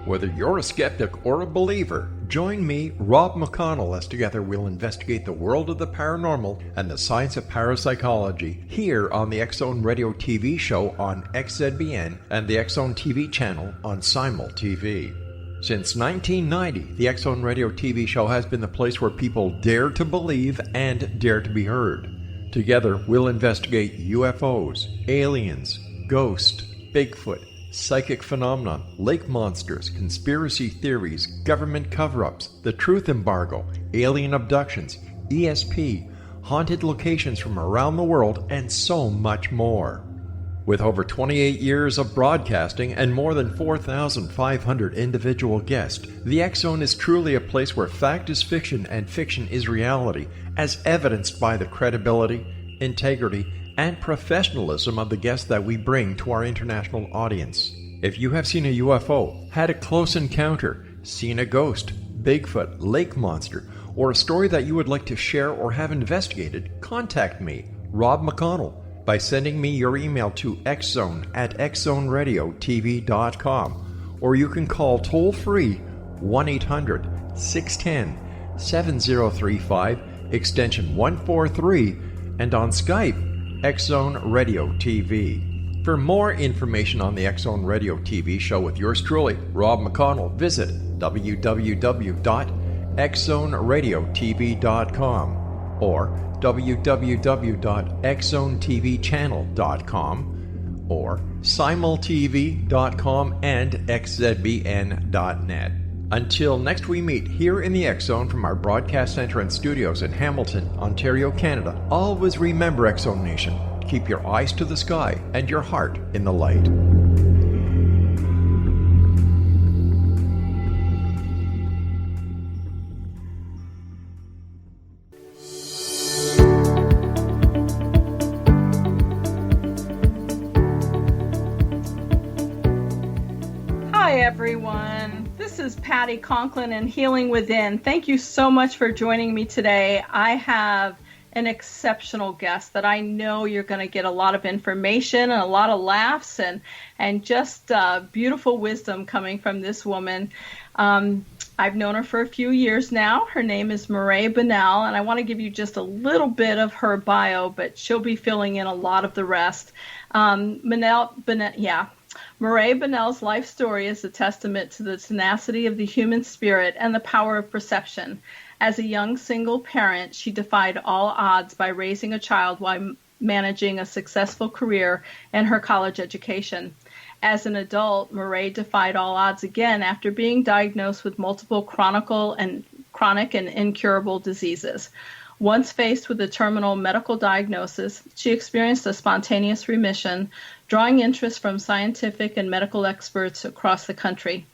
Whether you're a skeptic or a believer, join me, Rob McConnell, as together we'll investigate the world of the paranormal and the science of parapsychology here on the X-Zone Radio TV show on XZBN and the X-Zone TV channel on Simul TV. Since 1990, the X-Zone Radio TV show has been the place where people dare to believe and dare to be heard. Together, we'll investigate UFOs, aliens, ghosts, Bigfoot, psychic phenomena, lake monsters, conspiracy theories, government cover-ups, the truth embargo, alien abductions, ESP, haunted locations from around the world, and so much more. With over 28 years of broadcasting and more than 4,500 individual guests, the X-Zone is truly a place where fact is fiction and fiction is reality, as evidenced by the credibility, integrity, and professionalism of the guests that we bring to our international audience. If you have seen a UFO, had a close encounter, seen a ghost, Bigfoot, lake monster, or a story that you would like to share or have investigated, contact me, Rob McConnell, by sending me your email to xzone@xzoneradiotv.com, or you can call toll-free 1-800-610-7035, extension 143, and on Skype, X-Zone Radio TV. For more information on the X-Zone Radio TV show with yours truly, Rob McConnell, visit www.xzoneradiotv.com or www.xzonetvchannel.com or simultv.com and xzbn.net. Until next we meet here in the X-Zone from our broadcast center and studios in Hamilton, Ontario, Canada, always remember, X-Zone Nation, keep your eyes to the sky and your heart in the light. Hi, everyone. This is Patty Conklin and Healing Within. Thank you so much for joining me today. I have an exceptional guest that I know you're going to get a lot of information and a lot of laughs and just beautiful wisdom coming from this woman. I've known her for a few years now. Her name is Mirae Bunnell, and I want to give you just a little bit of her bio, but she'll be filling in a lot of the rest. Mirae Bunnell's life story is a testament to the tenacity of the human spirit and the power of perception. As a young single parent, she defied all odds by raising a child while managing a successful career and her college education. As an adult, Mirae defied all odds again after being diagnosed with multiple chronic and incurable diseases. Once faced with a terminal medical diagnosis, she experienced a spontaneous remission, drawing interest from scientific and medical experts across the country.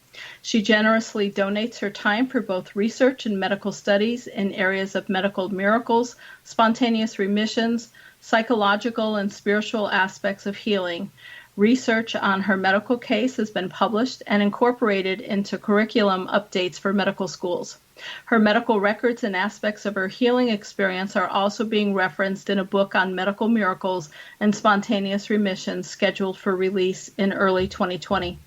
She generously donates her time for both research and medical studies in areas of medical miracles, spontaneous remissions, psychological and spiritual aspects of healing. Research on her medical case has been published and incorporated into curriculum updates for medical schools. Her medical records and aspects of her healing experience are also being referenced in a book on medical miracles and spontaneous remissions scheduled for release in early 2020.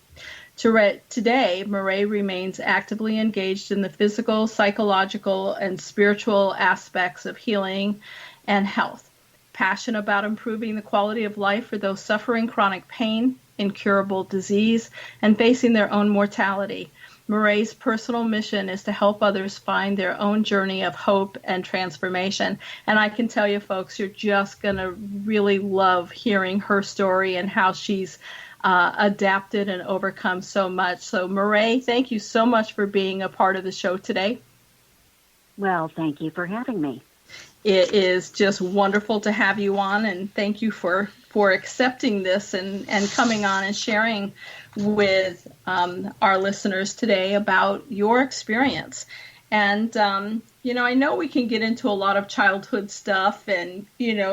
Today, Mirae remains actively engaged in the physical, psychological, and spiritual aspects of healing and health. Passionate about improving the quality of life for those suffering chronic pain, incurable disease, and facing their own mortality. Mirae's personal mission is to help others find their own journey of hope and transformation. And I can tell you, folks, you're just going to really love hearing her story and how she's adapted and overcome so much. So, Mirae, thank you so much for being a part of the show today. Well, thank you for having me. It is just wonderful to have you on, and thank you for accepting this and coming on and sharing with our listeners today about your experience. And, I know we can get into a lot of childhood stuff and,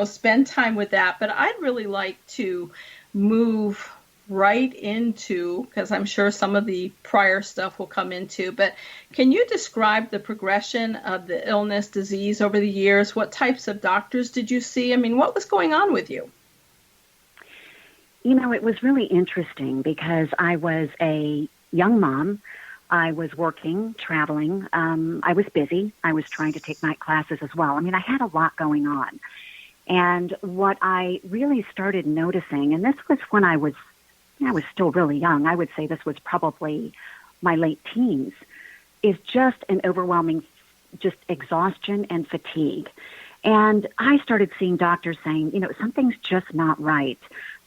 spend time with that, but I'd really like to move right into, because I'm sure some of the prior stuff will come into, but can you describe the progression of the illness, disease over the years? What types of doctors did you see? I mean, what was going on with you? It was really interesting because I was a young mom I was working, traveling. I was busy. I was trying to take night classes as well. I mean, I had a lot going on. And what I really started noticing, and this was when I was still really young. I would say this was probably my late teens, is just an overwhelming, just exhaustion and fatigue. And I started seeing doctors saying, something's just not right.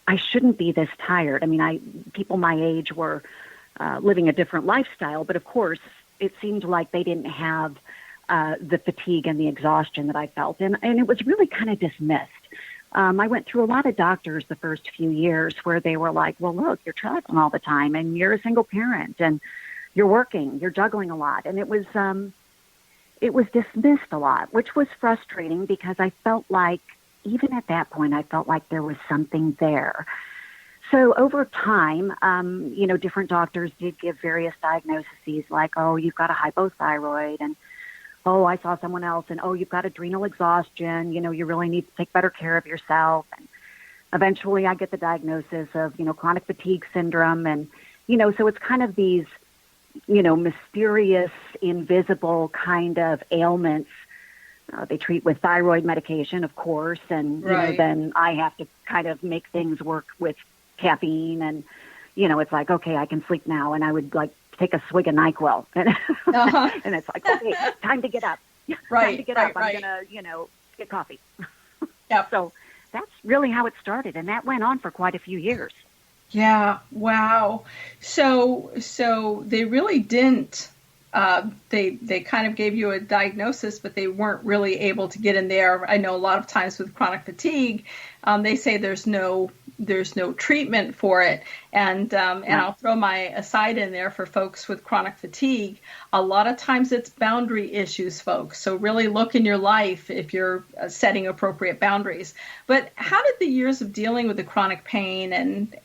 I shouldn't be this tired. I mean, people my age were living a different lifestyle, but of course, it seemed like they didn't have the fatigue and the exhaustion that I felt. And it was really kind of dismissed. I went through a lot of doctors the first few years where they were like, well, look, you're traveling all the time and you're a single parent and you're working, you're juggling a lot. And it was dismissed a lot, which was frustrating because I felt like, even at that point, I felt like there was something there. So over time, different doctors did give various diagnoses like, oh, you've got a hypothyroid, and oh, I saw someone else, and oh, you've got adrenal exhaustion, you really need to take better care of yourself. And eventually I get the diagnosis of, chronic fatigue syndrome. And, so it's kind of these, mysterious, invisible kind of ailments. They treat with thyroid medication, of course, and, right. Then I have to kind of make things work with caffeine, and, it's like, okay, I can sleep now. And I would take a swig of NyQuil, and, and it's like, okay, time to get up. Right, time to get right, up. right. I'm gonna, get coffee. Yep. So that's really how it started, and that went on for quite a few years. Yeah. Wow. So they really didn't. They kind of gave you a diagnosis, but they weren't really able to get in there. I know a lot of times with chronic fatigue, they say there's no treatment for it. And I'll throw my aside in there for folks with chronic fatigue. A lot of times it's boundary issues, folks. So really look in your life if you're setting appropriate boundaries. But how did the years of dealing with the chronic pain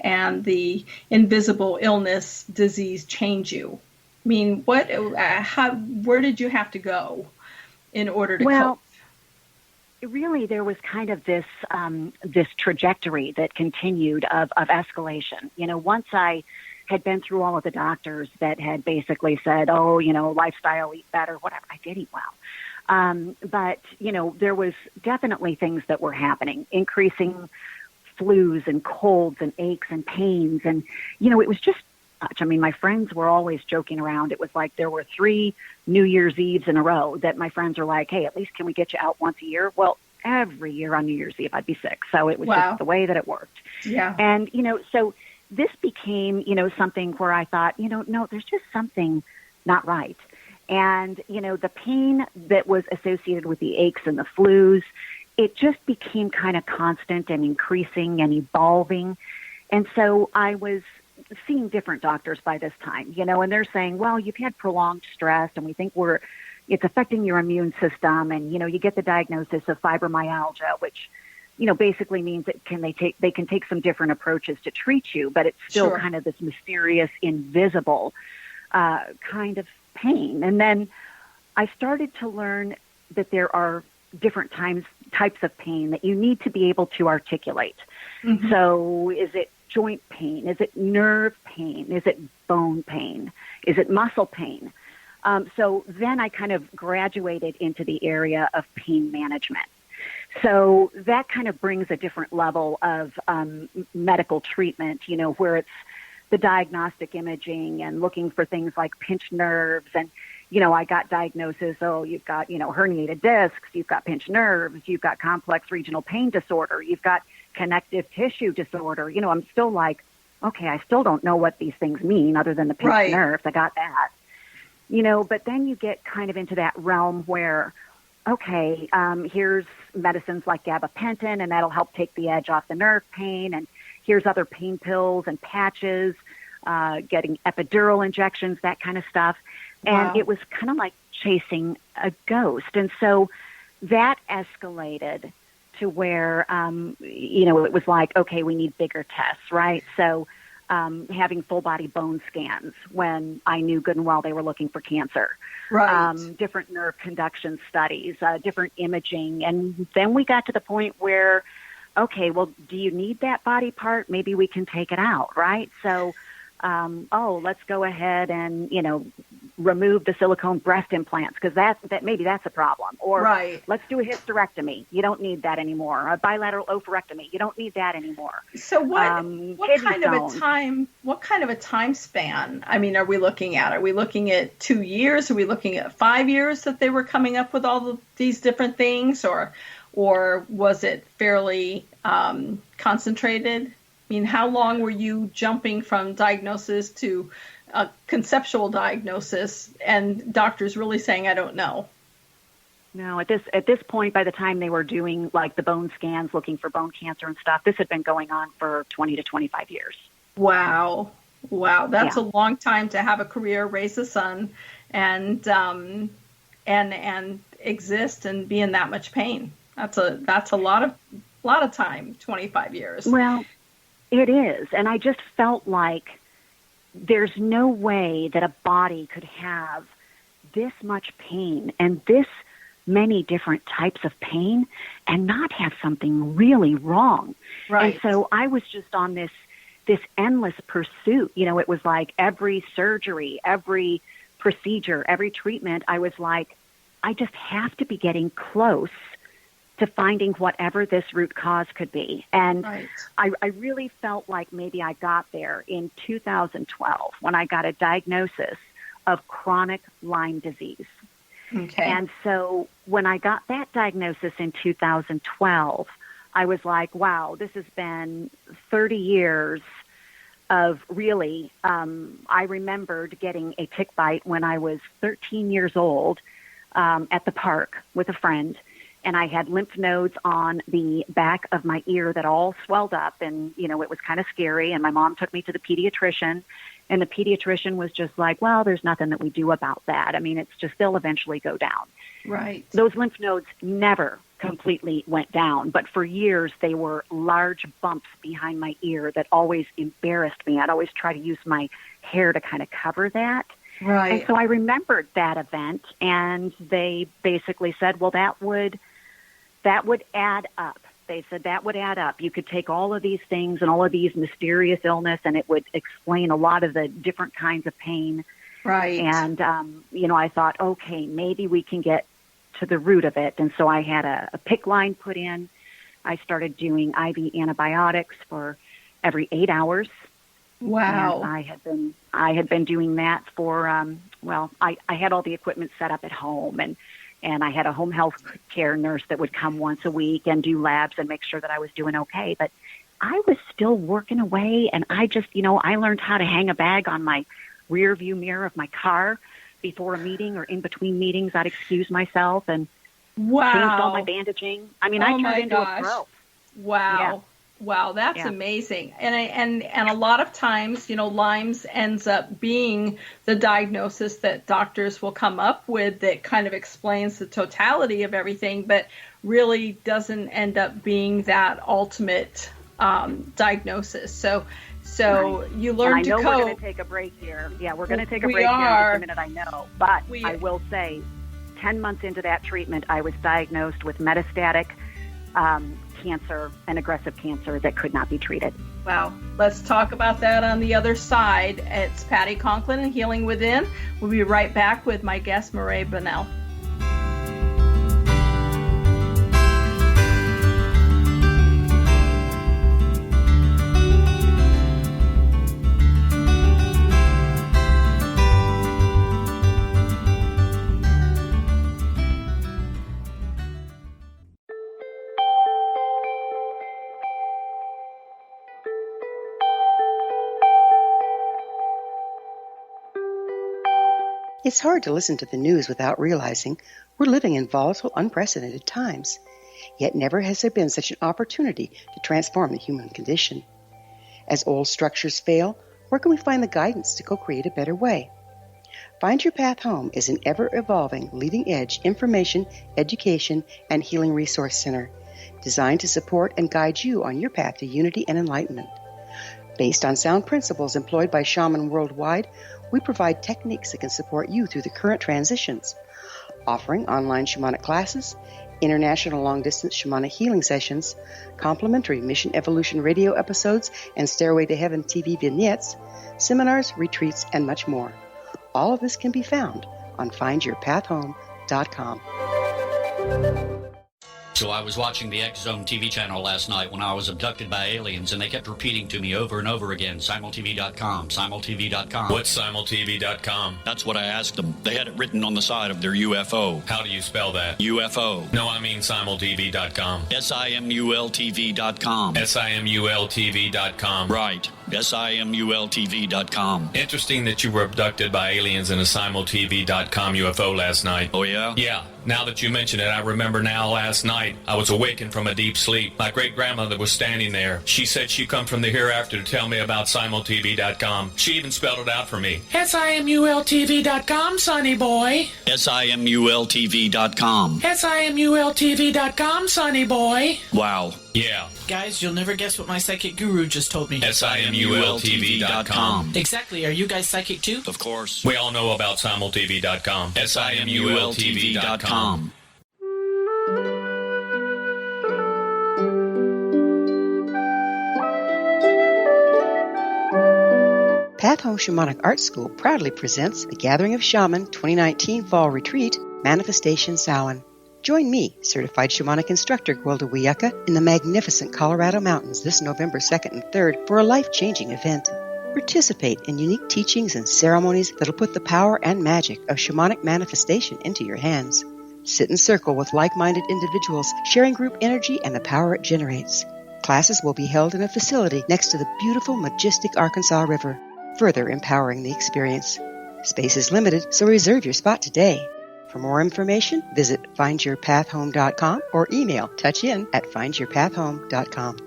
and the invisible illness disease change you? I mean, where did you have to go in order to cope? Really, there was kind of this trajectory that continued of escalation. Once I had been through all of the doctors that had basically said, oh, lifestyle, eat better, whatever, I did eat well. But, there was definitely things that were happening, increasing flus and colds and aches and pains. And, it was just much. I mean, my friends were always joking around. It was like there were 3 New Year's Eves in a row that my friends were like, hey, at least can we get you out once a year? Well, every year on New Year's Eve, I'd be sick. So it was just the way that it worked. Yeah. And, so this became, something where I thought, no, there's just something not right. And, the pain that was associated with the aches and the flus, it just became kind of constant and increasing and evolving. And so I was seeing different doctors by this time, and they're saying, well, you've had prolonged stress and we think it's affecting your immune system. And, you get the diagnosis of fibromyalgia, which, basically means that they can take some different approaches to treat you, but it's still kind of this mysterious, invisible kind of pain. And then I started to learn that there are different types of pain that you need to be able to articulate. Mm-hmm. So is it joint pain? Is it nerve pain? Is it bone pain? Is it muscle pain? So then I kind of graduated into the area of pain management. So that kind of brings a different level of medical treatment, where it's the diagnostic imaging and looking for things like pinched nerves. And, I got diagnosis, you've got, herniated discs, you've got pinched nerves, you've got complex regional pain disorder, you've got connective tissue disorder. I'm still like, okay, I still don't know what these things mean other than the pinched nerves. I got that. But then you get kind of into that realm where, okay, here's medicines like gabapentin, and that'll help take the edge off the nerve pain. And here's other pain pills and patches, getting epidural injections, that kind of stuff. And it was kind of like chasing a ghost. And so that escalated to where, it was like, okay, we need bigger tests, right? So having full body bone scans when I knew good and well they were looking for cancer, different nerve conduction studies, different imaging. And then we got to the point where, okay, well, do you need that body part? Maybe we can take it out, right? So, let's go ahead and, remove the silicone breast implants because that maybe that's a problem. Or right. Let's do a hysterectomy. You don't need that anymore. A bilateral oophorectomy. You don't need that anymore. So what kind of a time span? I mean, are we looking at? Are we looking at 2 years? Are we looking at 5 years that they were coming up with all these different things, or was it fairly concentrated? I mean, how long were you jumping from diagnosis to a conceptual diagnosis and doctors really saying, I don't know? No, at this point, by the time they were doing like the bone scans, looking for bone cancer and stuff, this had been going on for 20 to 25 years. Wow. That's a long time to have a career, raise a son, and exist and be in that much pain. That's a lot of time, 25 years. Well, it is. And I just felt like there's no way that a body could have this much pain and this many different types of pain and not have something really wrong. Right. And so I was just on this endless pursuit. You know, it was like every surgery, every procedure, every treatment, I was like, I just have to be getting close to finding whatever this root cause could be. And right. I really felt like maybe I got there in 2012 when I got a diagnosis of chronic Lyme disease. Okay. And so when I got that diagnosis in 2012, I was like, wow, this has been 30 years of really, I remembered getting a tick bite when I was 13 years old at the park with a friend. And I had lymph nodes on the back of my ear that all swelled up. And, you know, it was kind of scary. And my mom took me to the pediatrician. And the pediatrician was just like, well, there's nothing that we do about that. I mean, it's just they'll eventually go down. Right. Those lymph nodes never completely went down. But for years, they were large bumps behind my ear that always embarrassed me. I'd always try to use my hair to kind of cover that. Right. And so I remembered that event. And they basically said, well, that would add up. They said that would add up. You could take all of these things and all of these mysterious illness, and it would explain a lot of the different kinds of pain. Right. And, you know, I thought, okay, maybe we can get to the root of it. And so I had a PICC line put in. I started doing IV antibiotics for every 8 hours. Wow. And I had been doing that for, I had all the equipment set up at home, and I had a home health care nurse that would come once a week and do labs and make sure that I was doing okay. But I was still working away, and I just, you know, I learned how to hang a bag on my rear view mirror of my car before a meeting or in between meetings. I'd excuse myself and changed all my bandaging. I mean, I turned into a pro. Wow. Yeah. Wow, that's amazing. And a lot of times, you know, Lyme's ends up being the diagnosis that doctors will come up with that kind of explains the totality of everything, but really doesn't end up being that ultimate diagnosis. So right. You learn to cope. I know we're going to take a break here. Yeah, we're going to take a break here in just a minute, I know. But I will say, 10 months into that treatment, I was diagnosed with metastatic cancer, an aggressive cancer that could not be treated. Wow. Let's talk about that on the other side. It's Patty Conklin and Healing Within. We'll be right back with my guest, Mirae Bunnell. It's hard to listen to the news without realizing we're living in volatile, unprecedented times. Yet never has there been such an opportunity to transform the human condition. As old structures fail, where can we find the guidance to co-create a better way? Find Your Path Home is an ever-evolving, leading-edge information, education, and healing resource center designed to support and guide you on your path to unity and enlightenment. Based on sound principles employed by shamans worldwide, we provide techniques that can support you through the current transitions, offering online shamanic classes, international long-distance shamanic healing sessions, complimentary Mission Evolution radio episodes and Stairway to Heaven TV vignettes, seminars, retreats, and much more. All of this can be found on findyourpathhome.com. So I was watching the X Zone TV channel last night when I was abducted by aliens, and they kept repeating to me over and over again, simultv.com, simultv.com. What's simultv.com? That's what I asked them. They had it written on the side of their UFO. How do you spell that? UFO. No, I mean simultv.com. simultv.com. simultv.com. Right. simultv.com. Interesting that you were abducted by aliens in a simultv.com UFO last night. Oh, yeah? Yeah. Now that you mention it, I remember now last night I was awakened from a deep sleep. My great-grandmother was standing there. She said she'd come from the hereafter to tell me about simultv.com. She even spelled it out for me. simultv.com, sonny boy. simultv.com. simultv.com, sonny boy. Wow. Yeah. Guys, you'll never guess what my psychic guru just told me. simultv.com. Exactly. Are you guys psychic too? Of course. We all know about simultv.com. simultv.com. Path Home Shamanic Art School proudly presents the Gathering of Shaman 2019 Fall Retreat, Manifestation Samhain. Join me, certified shamanic instructor Gwilda Wiyaka, in the magnificent Colorado Mountains this November 2nd and 3rd for a life-changing event. Participate in unique teachings and ceremonies that'll put the power and magic of shamanic manifestation into your hands. Sit in circle with like-minded individuals, sharing group energy and the power it generates. Classes will be held in a facility next to the beautiful, majestic Arkansas River, further empowering the experience. Space is limited, so reserve your spot today. For more information, visit findyourpathhome.com or email touchin@findyourpathhome.com.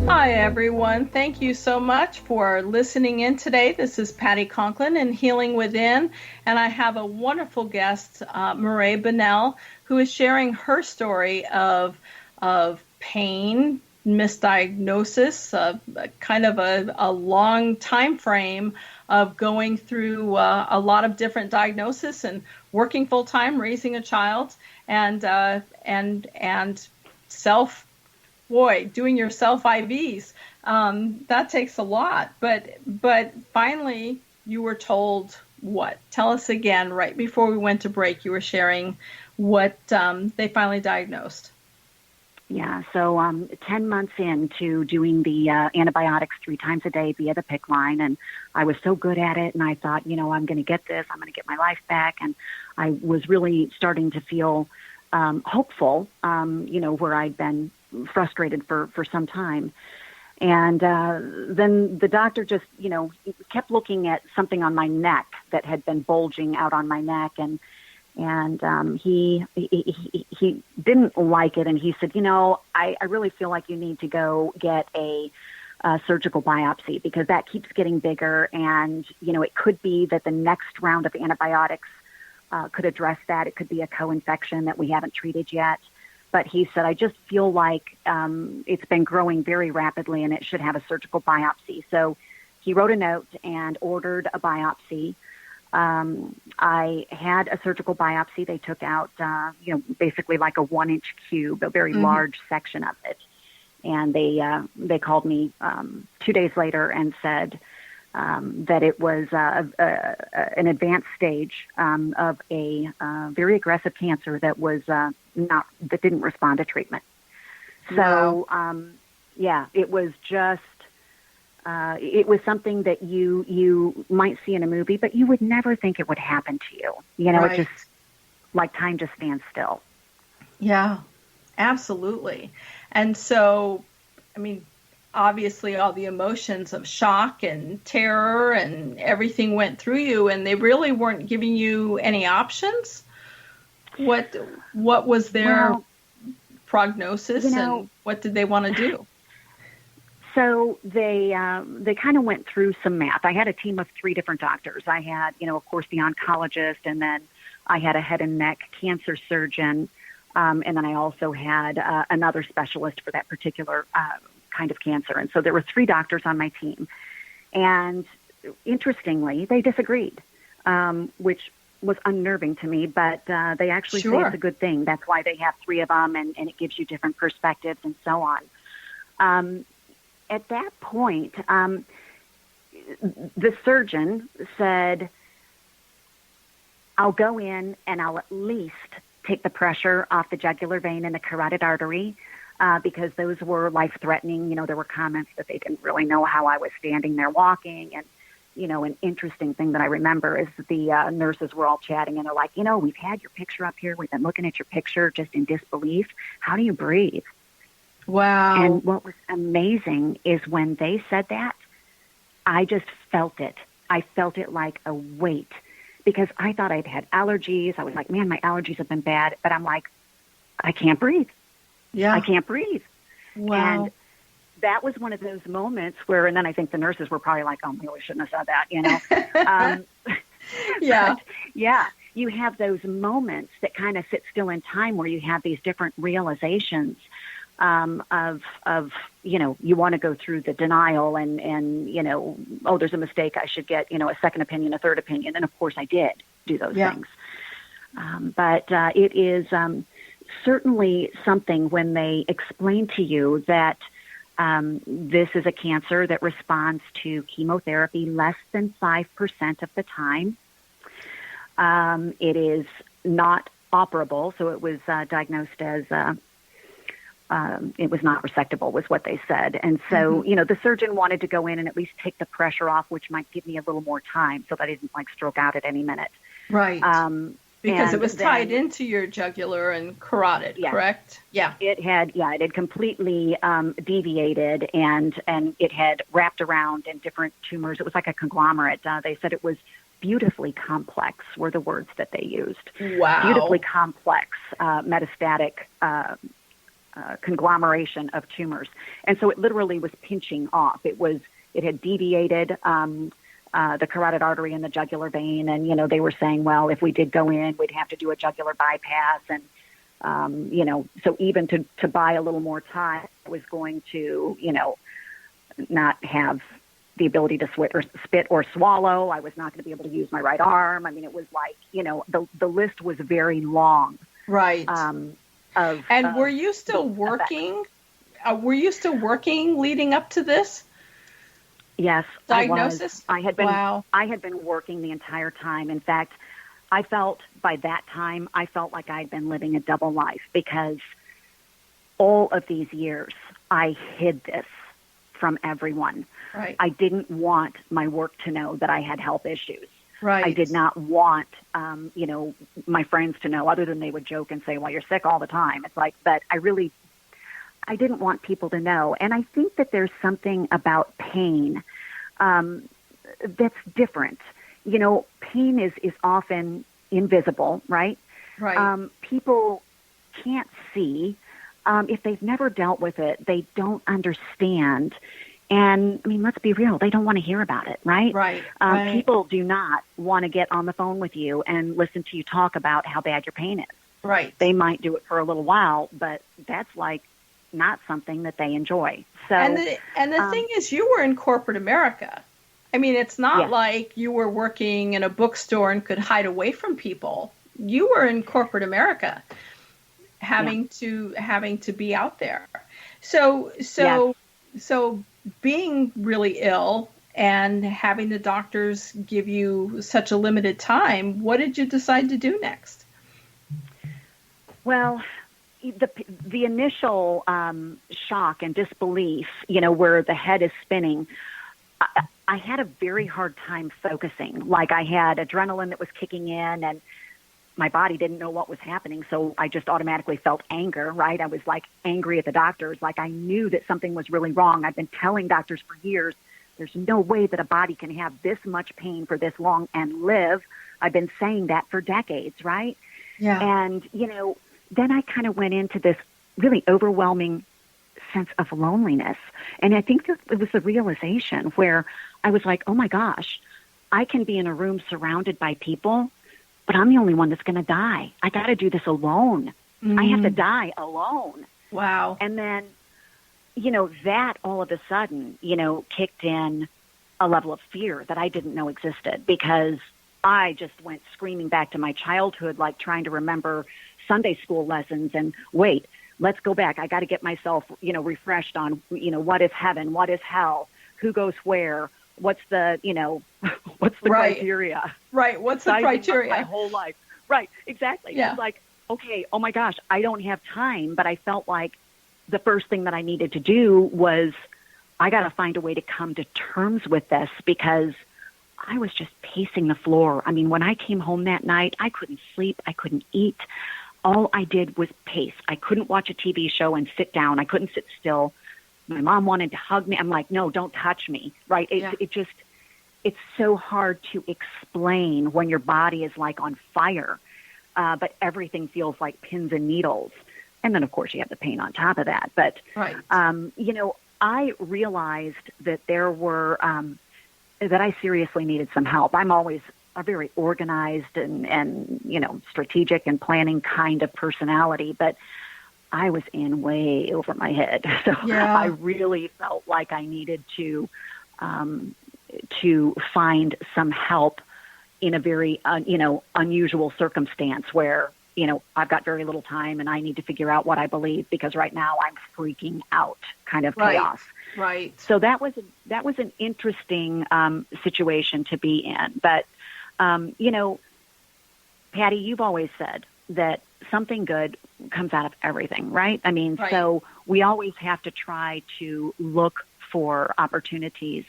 Hi, everyone. Thank you so much for listening in today. This is Patty Conklin in Healing Within, and I have a wonderful guest, Mirae Bunnell, who is sharing her story of pain, misdiagnosis, kind of a long time frame of going through a lot of different diagnoses and working full time, raising a child, and doing your self IVs. That takes a lot. But finally, you were told what? Tell us again. Right before we went to break, you were sharing what they finally diagnosed. Yeah, so 10 months into doing the antibiotics 3 times a day via the PICC line, and I was so good at it, and I thought, I'm going to get this, I'm going to get my life back, and I was really starting to feel hopeful, where I'd been frustrated for some time. And then the doctor just, kept looking at something on my neck that had been bulging out on my neck, and he didn't like it, and he said, I really feel like you need to go get a surgical biopsy because that keeps getting bigger, and it could be that the next round of antibiotics could address that. It could be a co-infection that we haven't treated yet. But he said, I just feel like it's been growing very rapidly and it should have a surgical biopsy. So he wrote a note and ordered a biopsy. I had a surgical biopsy. They took out, basically like a 1-inch cube, a very large section of it. And they called me 2 days later and said that it was an advanced stage of a very aggressive cancer that was that didn't respond to treatment. So, it was just. It was something that you might see in a movie, but you would never think it would happen to you. Right. It just, like time just stands still. Yeah, absolutely. And so, obviously all the emotions of shock and terror and everything went through you, and they really weren't giving you any options. What was their prognosis, and what did they want to do? So they kind of went through some math. I had a team of 3 different doctors. I had, of course, the oncologist, and then I had a head and neck cancer surgeon, and then I also had another specialist for that particular kind of cancer. And so there were 3 doctors on my team. And interestingly, they disagreed, which was unnerving to me, but they actually say it's a good thing. That's why they have 3 of them, and it gives you different perspectives and so on. At that point, the surgeon said, I'll go in and I'll at least take the pressure off the jugular vein and the carotid artery, because those were life-threatening. There were comments that they didn't really know how I was standing there walking. And, an interesting thing that I remember is that the nurses were all chatting, and they're like, we've had your picture up here. We've been looking at your picture just in disbelief. How do you breathe? Wow. And what was amazing is when they said that, I just felt it. I felt it like a weight, because I thought I'd had allergies. I was like, man, my allergies have been bad. But I'm like, I can't breathe. Yeah. I can't breathe. Wow. And that was one of those moments where, and then I think the nurses were probably like, oh, we really shouldn't have said that, Yeah. But, yeah. You have those moments that kind of sit still in time where you have these different realizations of you want to go through the denial and oh, there's a mistake. I should get, a second opinion, a third opinion. And of course I did do those things. But it is certainly something when they explain to you that this is a cancer that responds to chemotherapy less than 5% of the time. It is not operable, so it was diagnosed as it was not resectable, was what they said. And so, the surgeon wanted to go in and at least take the pressure off, which might give me a little more time so that I didn't stroke out at any minute. Right. Because it was tied into your jugular and carotid, correct? Yeah. It had completely deviated, and it had wrapped around in different tumors. It was like a conglomerate. They said it was beautifully complex, were the words that they used. Wow. Beautifully complex metastatic conglomeration of tumors. And so it literally was pinching off. It had deviated the carotid artery and the jugular vein. And, they were saying, well, if we did go in, we'd have to do a jugular bypass. And, so even to buy a little more time, I was going to, not have the ability to spit or swallow. I was not going to be able to use my right arm. I mean, it was like, the list was very long. Right. Were you still working? Were you still working leading up to this? Yes, diagnosis? I had been. Wow. I had been working the entire time. In fact, I felt by that time like I'd been living a double life, because all of these years I hid this from everyone. Right. I didn't want my work to know that I had health issues. Right. I did not want, my friends to know, other than they would joke and say, well, you're sick all the time. It's like, but I didn't want people to know. And I think that there's something about pain that's different. Pain is often invisible, right? Right. People can't see. If they've never dealt with it, they don't understand. And I mean, let's be real. They don't want to hear about it, right? Right. People do not want to get on the phone with you and listen to you talk about how bad your pain is. Right. They might do it for a little while, but that's not something that they enjoy. So, and the thing is, you were in corporate America. I mean, it's not like you were working in a bookstore and could hide away from people. You were in corporate America, having to be out there. So being really ill and having the doctors give you such a limited time, what did you decide to do next? Well, the initial shock and disbelief, where the head is spinning, I had a very hard time focusing. Like, I had adrenaline that was kicking in, and my body didn't know what was happening, so I just automatically felt anger, right? I was angry at the doctors. I knew that something was really wrong. I've been telling doctors for years, there's no way that a body can have this much pain for this long and live. I've been saying that for decades, right? Yeah. And, then I kind of went into this really overwhelming sense of loneliness. And I think that it was the realization where I was like, oh my gosh, I can be in a room surrounded by people, but I'm the only one that's going to die. I got to do this alone. I have to die alone. Wow. And then, that all of a sudden, kicked in a level of fear that I didn't know existed, because I just went screaming back to my childhood, like trying to remember Sunday school lessons and wait, let's go back. I got to get myself, refreshed on, what is heaven? What is hell? Who goes where? What's the, what's the criteria? Right. What's the criteria? My whole life. Right. Exactly. Yeah. It's like, okay, oh my gosh, I don't have time. But I felt like the first thing that I needed to do was I got to find a way to come to terms with this, because I was just pacing the floor. I mean, when I came home that night, I couldn't sleep. I couldn't eat. All I did was pace. I couldn't watch a TV show and sit down. I couldn't sit still. My mom wanted to hug me. I'm like, no, don't touch me. Right. It's so hard to explain when your body is like on fire, but everything feels like pins and needles. And then, of course, you have the pain on top of that. But, I realized that there were, that I seriously needed some help. I'm always a very organized and strategic and planning kind of personality, but I was in way over my head. So I really felt like I needed to find some help in a very, unusual circumstance where, I've got very little time and I need to figure out what I believe, because right now I'm freaking out, kind of chaos. Right. So that was an interesting situation to be in. But, Patty, you've always said that something good comes out of everything, right? I mean, so we always have to try to look for opportunities.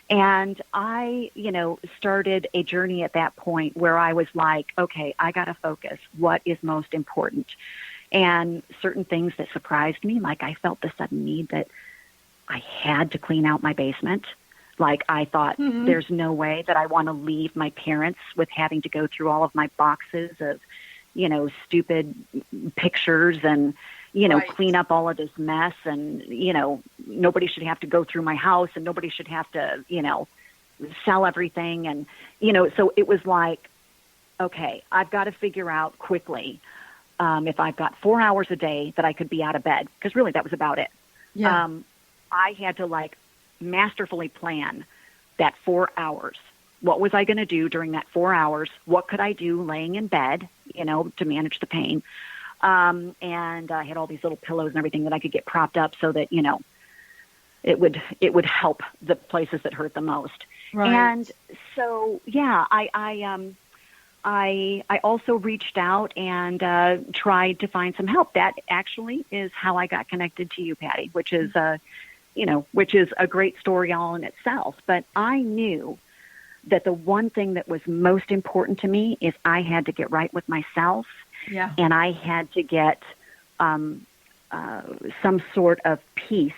And I, started a journey at that point where I was like, okay, I got to focus. What is most important? And certain things that surprised me, like I felt the sudden need that I had to clean out my basement. Like I thought, there's no way that I want to leave my parents with having to go through all of my boxes of, stupid pictures and, clean up all of this mess. And, nobody should have to go through my house and nobody should have to, sell everything. And, so it was like, okay, I've got to figure out quickly if I've got 4 hours a day that I could be out of bed, because really that was about it. Yeah. I had to masterfully plan that 4 hours. What was I going to do during that 4 hours? What could I do laying in bed, to manage the pain? And I had all these little pillows and everything that I could get propped up so that, it would help the places that hurt the most. Right. And so, yeah, I also reached out and tried to find some help. That actually is how I got connected to you, Patty, which is a great story all in itself. But I knew that the one thing that was most important to me is I had to get right with myself. Yeah. And I had to get some sort of peace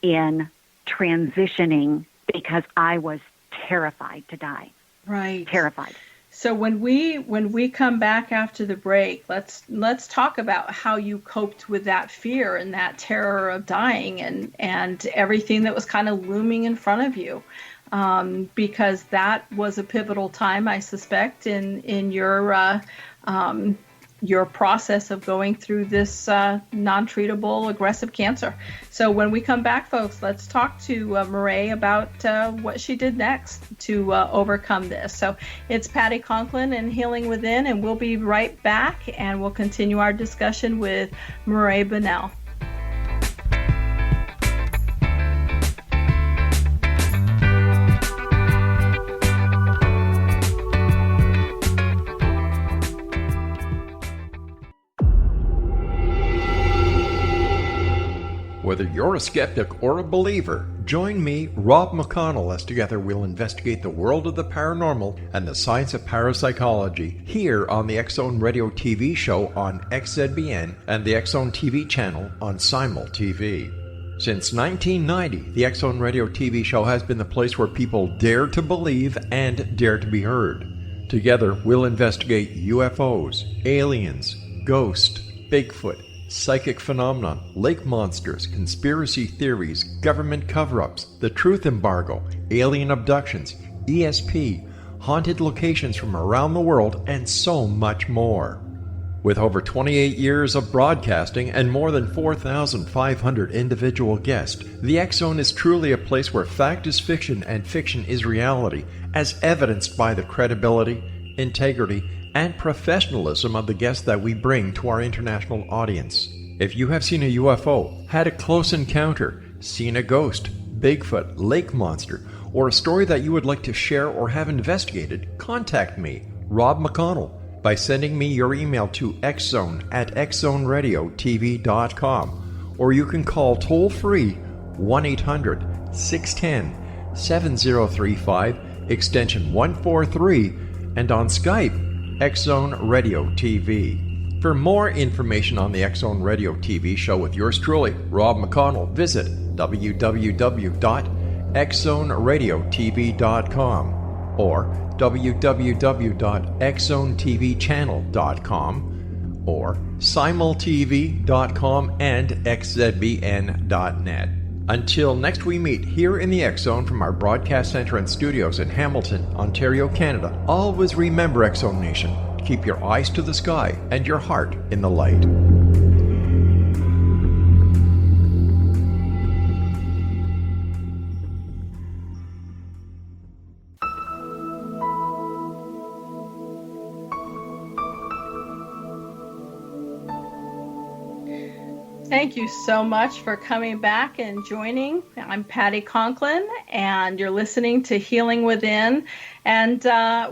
in transitioning, because I was terrified to die. Right. Terrified. So when we come back after the break, let's talk about how you coped with that fear and that terror of dying and everything that was kind of looming in front of you, because that was a pivotal time, I suspect, in your process of going through this non-treatable aggressive cancer. So when we come back, folks, let's talk to Mirae about what she did next to overcome this. So it's Patty Conklin and Healing Within, and we'll be right back, and we'll continue our discussion with Mirae Bunnell. Whether you're a skeptic or a believer, join me, Rob McConnell, as together we'll investigate the world of the paranormal and the science of parapsychology here on the X-Zone Radio TV show on XZBN and the X-Zone TV channel on Simul TV. Since 1990, the X-Zone Radio TV show has been the place where people dare to believe and dare to be heard. Together, we'll investigate UFOs, aliens, ghosts, Bigfoot, psychic phenomenon, lake monsters, conspiracy theories, government cover-ups, the truth embargo, alien abductions, ESP, haunted locations from around the world, and so much more. With over 28 years of broadcasting and more than 4,500 individual guests, the X Zone is truly a place where fact is fiction and fiction is reality, as evidenced by the credibility, integrity, and professionalism of the guests that we bring to our international audience. If you have seen a UFO, had a close encounter, seen a ghost, Bigfoot, lake monster, or a story that you would like to share or have investigated, contact me, Rob McConnell, by sending me your email to xzone@xzoneradiotv.com, or you can call toll-free 1-800-610-7035, extension 143, and on Skype, X Zone Radio TV. For more information on the X Zone Radio TV show with yours truly, Rob McConnell, visit www.xzoneradiotv.com or www.xzonetvchannel.com or simultv.com and xzbn.net. Until next we meet here in the X Zone from our broadcast center and studios in Hamilton, Ontario, Canada, always remember, X Zone Nation, keep your eyes to the sky and your heart in the light. Thank you so much for coming back and joining. I'm Patty Conklin, and you're listening to Healing Within. And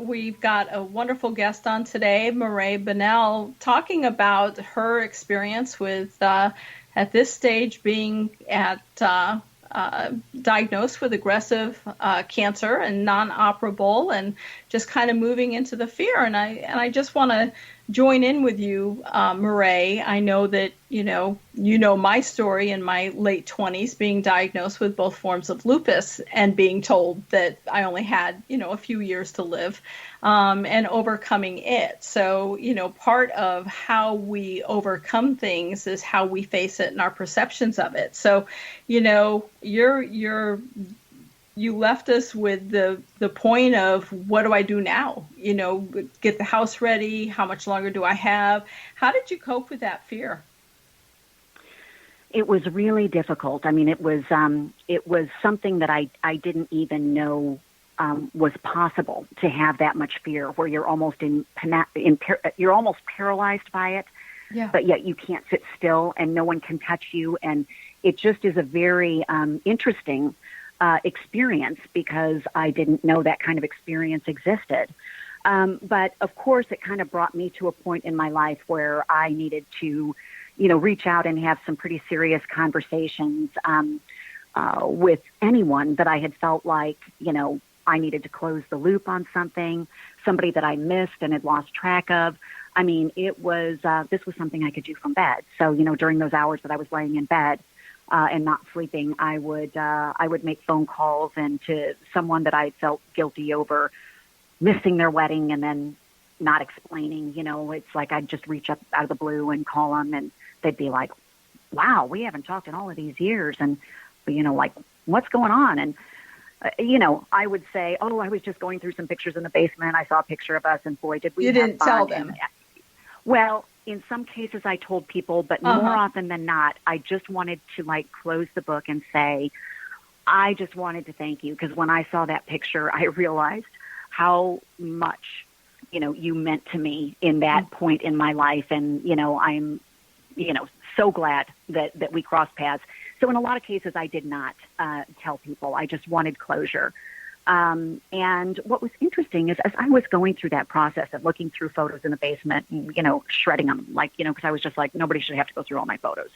we've got a wonderful guest on today, Mirae Bunnell, talking about her experience with, at this stage, being diagnosed with aggressive cancer and non-operable, and just kind of moving into the fear. And I just want to join in with you, Mirae. I know that you know my story in my late 20s, being diagnosed with both forms of lupus and being told that I only had a few years to live, and overcoming it. So part of how we overcome things is how we face it and our perceptions of it. So you left us with the point of, what do I do now? Get the house ready. How much longer do I have? How did you cope with that fear? It was really difficult. I mean, it was something that I didn't even know was possible, to have that much fear, where you're almost you're almost paralyzed by it, but yet you can't sit still and no one can touch you, and it just is a very interesting experience, because I didn't know that kind of experience existed. But of course, it kind of brought me to a point in my life where I needed to, reach out and have some pretty serious conversations with anyone that I had felt like, I needed to close the loop on somebody that I missed and had lost track of. I mean, this was something I could do from bed. So, during those hours that I was laying in bed, and not sleeping, I would make phone calls, and to someone that I felt guilty over missing their wedding and then not explaining. It's like I'd just reach up out of the blue and call them, and they'd be like, "Wow, we haven't talked in all of these years," and like, what's going on? And I would say, "Oh, I was just going through some pictures in the basement. I saw a picture of us, and boy, did we!" You didn't tell them. Well, in some cases I told people, but more often than not, I just wanted to close the book and say, I just wanted to thank you, because when I saw that picture, I realized how much, you meant to me in that point in my life. And, I'm, so glad that we crossed paths. So in a lot of cases, I did not tell people. I just wanted closure. And what was interesting is, as I was going through that process of looking through photos in the basement, and, shredding them, because I was just like, nobody should have to go through all my photos.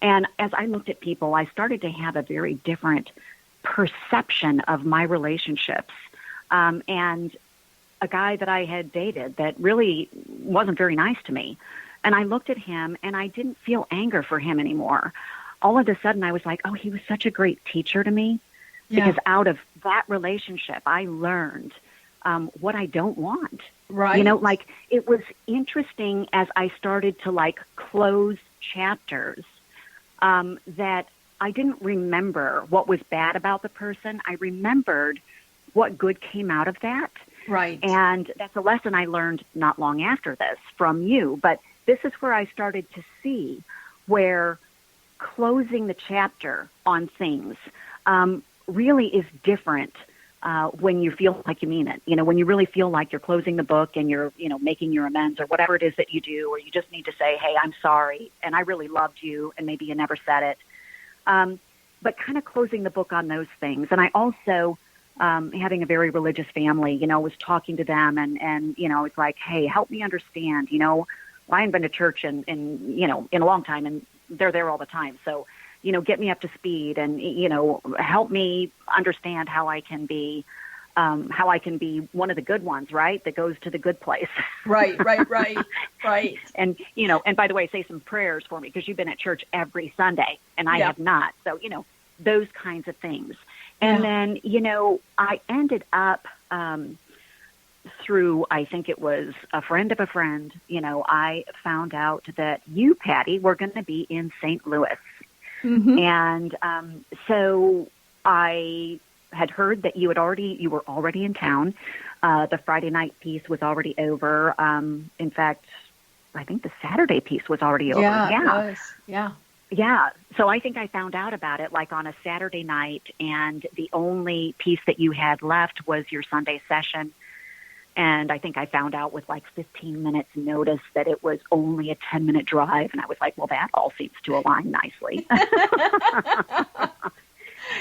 And as I looked at people, I started to have a very different perception of my relationships. And a guy that I had dated that really wasn't very nice to me. And I looked at him, and I didn't feel anger for him anymore. All of a sudden, I was like, oh, he was such a great teacher to me. Because out of that relationship, I learned what I don't want. Right. It was interesting as I started to close chapters that I didn't remember what was bad about the person. I remembered what good came out of that. Right. And that's a lesson I learned not long after this from you. But this is where I started to see where closing the chapter on things really is different when you feel like you mean it. When you really feel like you're closing the book and you're, making your amends or whatever it is that you do, or you just need to say, hey, I'm sorry, and I really loved you, and maybe you never said it. But kind of closing the book on those things. And I also, having a very religious family, was talking to them and it's like, hey, help me understand, I haven't been to church in a long time, and they're there all the time. So, get me up to speed and, help me understand how I can be one of the good ones, right? That goes to the good place. Right. And, and by the way, say some prayers for me, because you've been at church every Sunday and I have not. So, those kinds of things. And then, I ended up, through, I think it was a friend of a friend, I found out that you, Patty, were going to be in St. Louis. Mm-hmm. And so I had heard that you were already in town. The Friday night piece was already over. In fact, I think the Saturday piece was already over. Yeah, it was. Yeah. Yeah. So I think I found out about it like on a Saturday night, and the only piece that you had left was your Sunday session. And I think I found out with like 15 minutes notice that it was only a 10-minute drive. And I was like, well, that all seems to align nicely.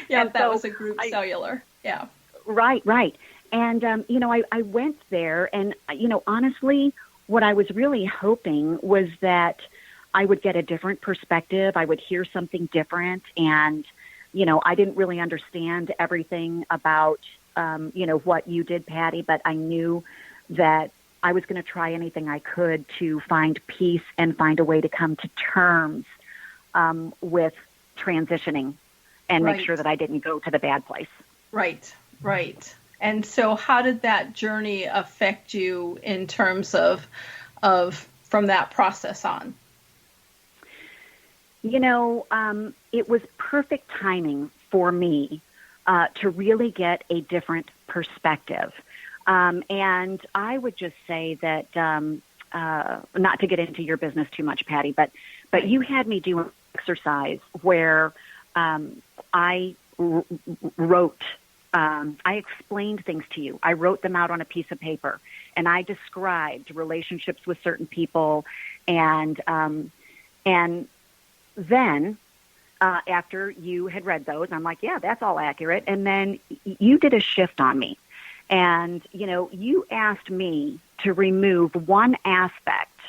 Yeah, and that was a group cellular. Yeah. Right. And, I went there and, honestly, what I was really hoping was that I would get a different perspective. I would hear something different. And, I didn't really understand everything about what you did, Patty, but I knew that I was going to try anything I could to find peace and find a way to come to terms with transitioning and make sure that I didn't go to the bad place. Right. And so how did that journey affect you in terms of from that process on? It was perfect timing for me to really get a different perspective. And I would just say that, not to get into your business too much, Patty, but you had me do an exercise where I wrote, I explained things to you. I wrote them out on a piece of paper, and I described relationships with certain people. And then after you had read those, I'm like, yeah, that's all accurate. And then you did a shift on me. And, you asked me to remove one aspect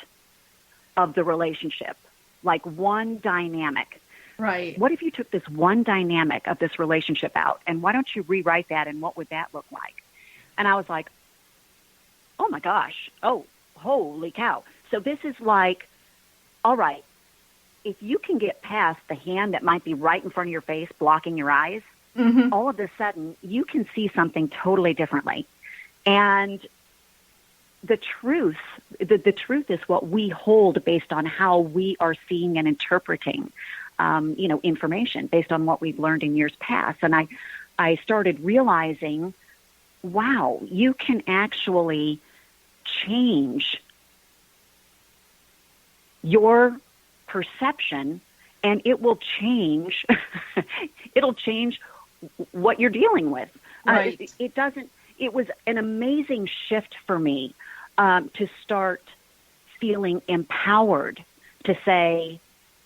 of the relationship, like one dynamic. Right. What if you took this one dynamic of this relationship out, and why don't you rewrite that, and what would that look like? And I was like, oh my gosh. Oh, holy cow. So this is like, all right, if you can get past the hand that might be right in front of your face, blocking your eyes, mm-hmm. all of a sudden you can see something totally differently. And the truth is what we hold based on how we are seeing and interpreting, information based on what we've learned in years past. And I started realizing, wow, you can actually change your perception, and it will change. It'll change what you're dealing with. Right. It was an amazing shift for me to start feeling empowered to say,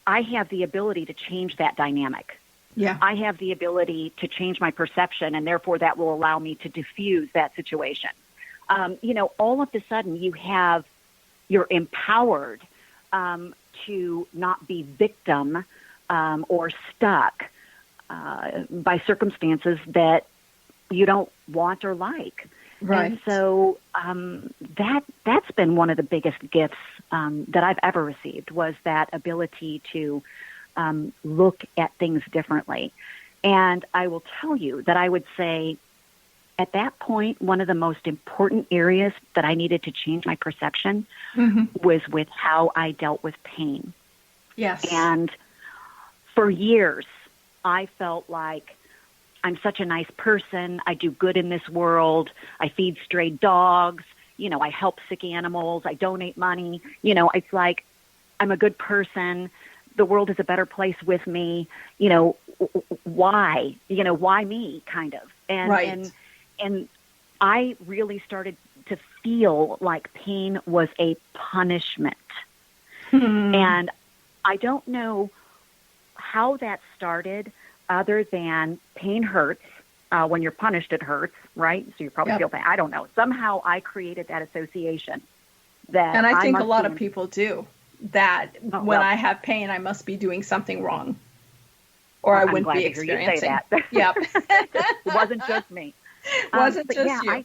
I have the ability to change that dynamic. Yeah. I have the ability to change my perception, and therefore that will allow me to diffuse that situation. All of a sudden you're empowered to not be victim or stuck by circumstances that you don't want or like. Right. And so that's been one of the biggest gifts that I've ever received, was that ability to look at things differently. And I will tell you that I would say at that point, one of the most important areas that I needed to change my perception mm-hmm. was with how I dealt with pain. Yes. And for years, I felt like I'm such a nice person. I do good in this world. I feed stray dogs. I help sick animals. I donate money. It's like I'm a good person. The world is a better place with me. You know, why? You know, why me? Kind of. And and I really started to feel like pain was a punishment. And I don't know how that started, other than pain hurts. When you're punished, it hurts, right? So you probably feel pain. I don't know. Somehow I created that association. And I think a lot of people do that. When I have pain, I must be doing something wrong, or I wouldn't be experiencing that. Yep. It wasn't just me. Wasn't just you.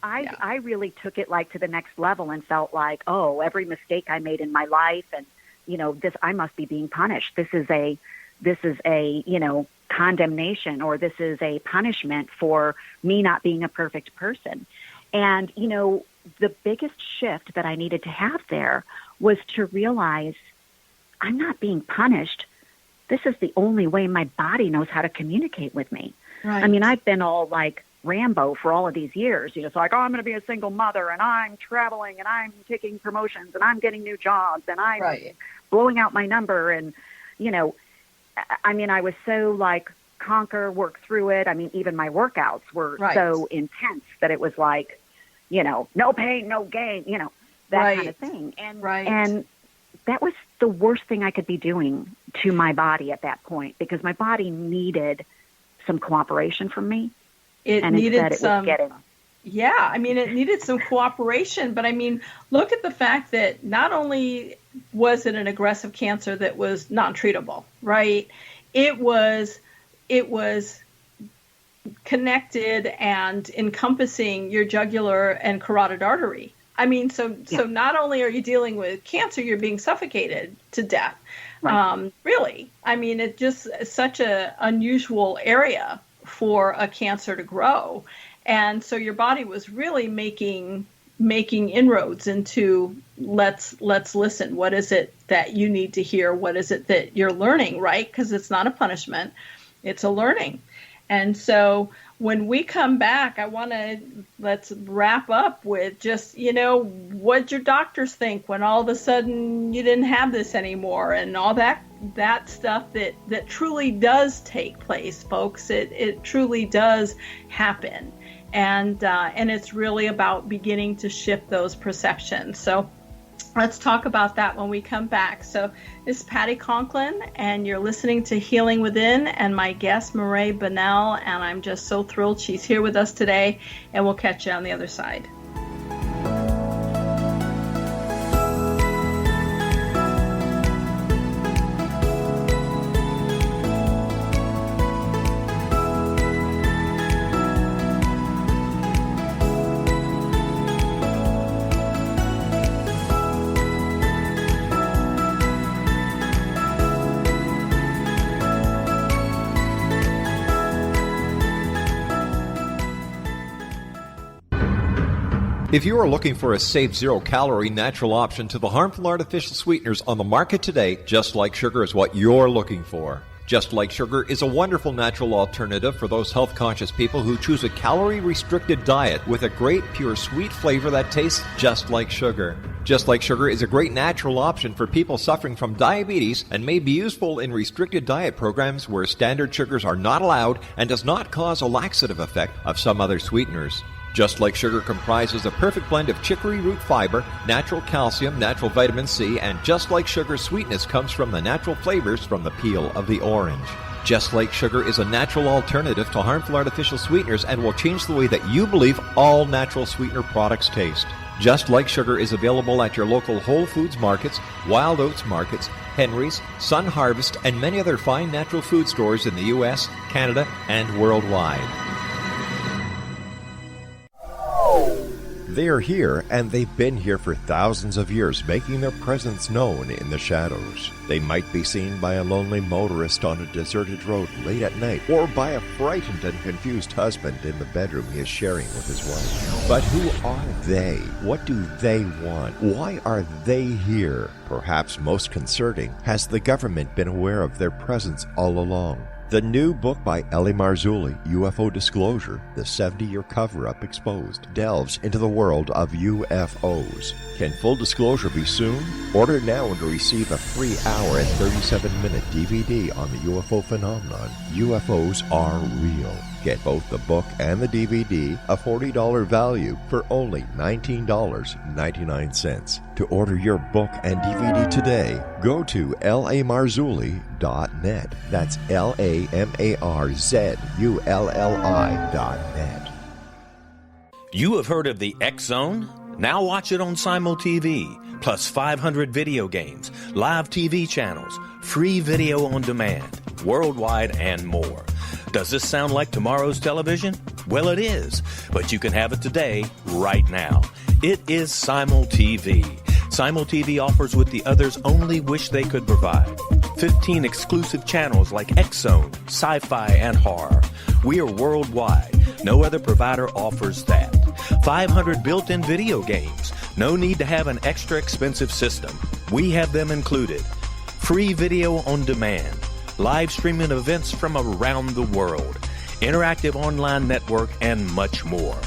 I really took it like to the next level and felt like, oh, every mistake I made in my life, and you know, I must be being punished. This is a you know, condemnation, or this is a punishment for me not being a perfect person. And you know, the biggest shift that I needed to have there was to realize I'm not being punished. This is the only way my body knows how to communicate with me. Right. I mean, I've been all like Rambo for all of these years. You know, it's like, oh, I'm going to be a single mother, and I'm traveling, and I'm taking promotions, and I'm getting new jobs, and I'm blowing out my number. And, you know, I mean, I was so like conquer, work through it. I mean, even my workouts were so intense that it was like, you know, no pain, no gain, you know, that kind of thing. And, and that was the worst thing I could be doing to my body at that point, because my body needed some cooperation from me. It needed some cooperation. But I mean, look at the fact that not only was it an aggressive cancer that was non-treatable, right? It was connected and encompassing your jugular and carotid artery. I mean, so not only are you dealing with cancer, you're being suffocated to death. Really. I mean, it's just such a unusual area for a cancer to grow. And so your body was really making inroads into let's listen. What is it that you need to hear? What is it that you're learning, right? Because it's not a punishment. It's a learning. And so when we come back, let's wrap up with just, you know, what your doctors think when all of a sudden you didn't have this anymore, and all that stuff that truly does take place, folks. It truly does happen. And it's really about beginning to shift those perceptions. So let's talk about that when we come back. So this is Patty Conklin, and you're listening to Healing Within, and my guest, Mirae Bunnell, and I'm just so thrilled she's here with us today, and we'll catch you on the other side. If you are looking for a safe, zero-calorie natural option to the harmful artificial sweeteners on the market today, Just Like Sugar is what you're looking for. Just Like Sugar is a wonderful natural alternative for those health-conscious people who choose a calorie-restricted diet with a great, pure, sweet flavor that tastes just like sugar. Just Like Sugar is a great natural option for people suffering from diabetes and may be useful in restricted diet programs where standard sugars are not allowed and does not cause a laxative effect of some other sweeteners. Just Like Sugar comprises a perfect blend of chicory root fiber, natural calcium, natural vitamin C, and Just Like Sugar's sweetness comes from the natural flavors from the peel of the orange. Just Like Sugar is a natural alternative to harmful artificial sweeteners and will change the way that you believe all natural sweetener products taste. Just Like Sugar is available at your local Whole Foods markets, Wild Oats markets, Henry's, Sun Harvest, and many other fine natural food stores in the U.S., Canada, and worldwide. They are here, and they've been here for thousands of years, making their presence known in the shadows. They might be seen by a lonely motorist on a deserted road late at night, or by a frightened and confused husband in the bedroom he is sharing with his wife. But who are they? What do they want? Why are they here? Perhaps most concerning, has the government been aware of their presence all along? The new book by L.A. Marzulli, UFO Disclosure, The 70-Year Cover-Up Exposed, delves into the world of UFOs. Can full disclosure be soon? Order now to receive a free hour and 37-minute DVD on the UFO phenomenon. UFOs are real. Get both the book and the DVD, a $40 value, for only $19.99. To order your book and DVD today, go to lamarzulli.net. That's LAMARZULLI.net. You have heard of the X Zone? Now watch it on Simul TV, plus 500 video games, live TV channels, free video on demand, worldwide, and more. Does this sound like tomorrow's television? Well, it is, but you can have it today, right now. It is Simul TV. Simul TV offers what the others only wish they could provide. 15 exclusive channels like X Zone, Sci-Fi, and Horror. We are worldwide. No other provider offers that. 500 built-in video games. No need to have an extra expensive system. We have them included. Free video on demand. Live streaming events from around the world, interactive online network, and much more.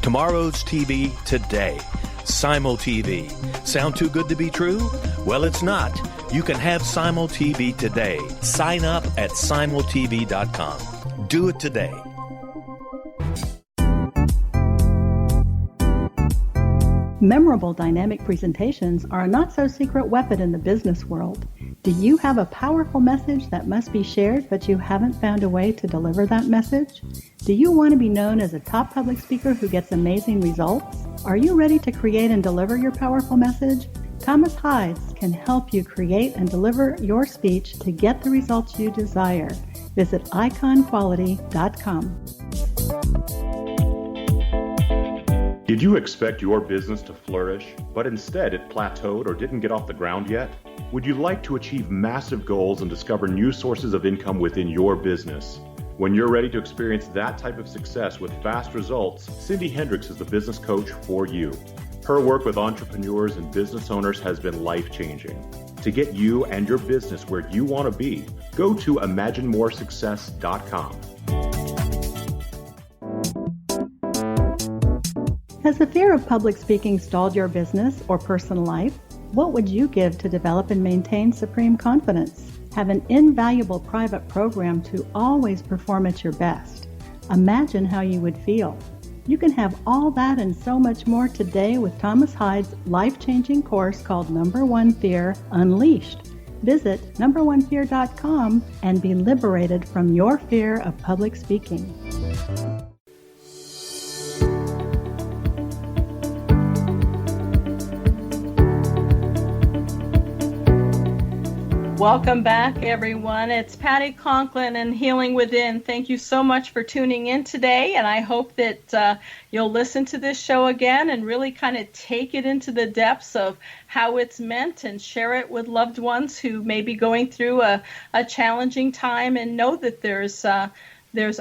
Tomorrow's TV today. Simul TV. Sound too good to be true? Well, it's not. You can have Simul TV today. Sign up at simultv.com. Do it today. Memorable dynamic presentations are a not-so-secret weapon in the business world. Do you have a powerful message that must be shared, but you haven't found a way to deliver that message? Do you want to be known as a top public speaker who gets amazing results? Are you ready to create and deliver your powerful message? Thomas Hides can help you create and deliver your speech to get the results you desire. Visit iconquality.com. Did you expect your business to flourish, but instead it plateaued or didn't get off the ground yet? Would you like to achieve massive goals and discover new sources of income within your business? When you're ready to experience that type of success with fast results, Cindy Hendricks is the business coach for you. Her work with entrepreneurs and business owners has been life-changing. To get you and your business where you want to be, go to imaginemoresuccess.com. Has the fear of public speaking stalled your business or personal life? What would you give to develop and maintain supreme confidence? Have an invaluable private program to always perform at your best. Imagine how you would feel. You can have all that and so much more today with Thomas Hides' life-changing course called Number One Fear Unleashed. Visit numberonefear.com and be liberated from your fear of public speaking. Welcome back, everyone. It's Patty Conklin and Healing Within. Thank you so much for tuning in today, and I hope that you'll listen to this show again and really kind of take it into the depths of how it's meant and share it with loved ones who may be going through a challenging time, and know that there's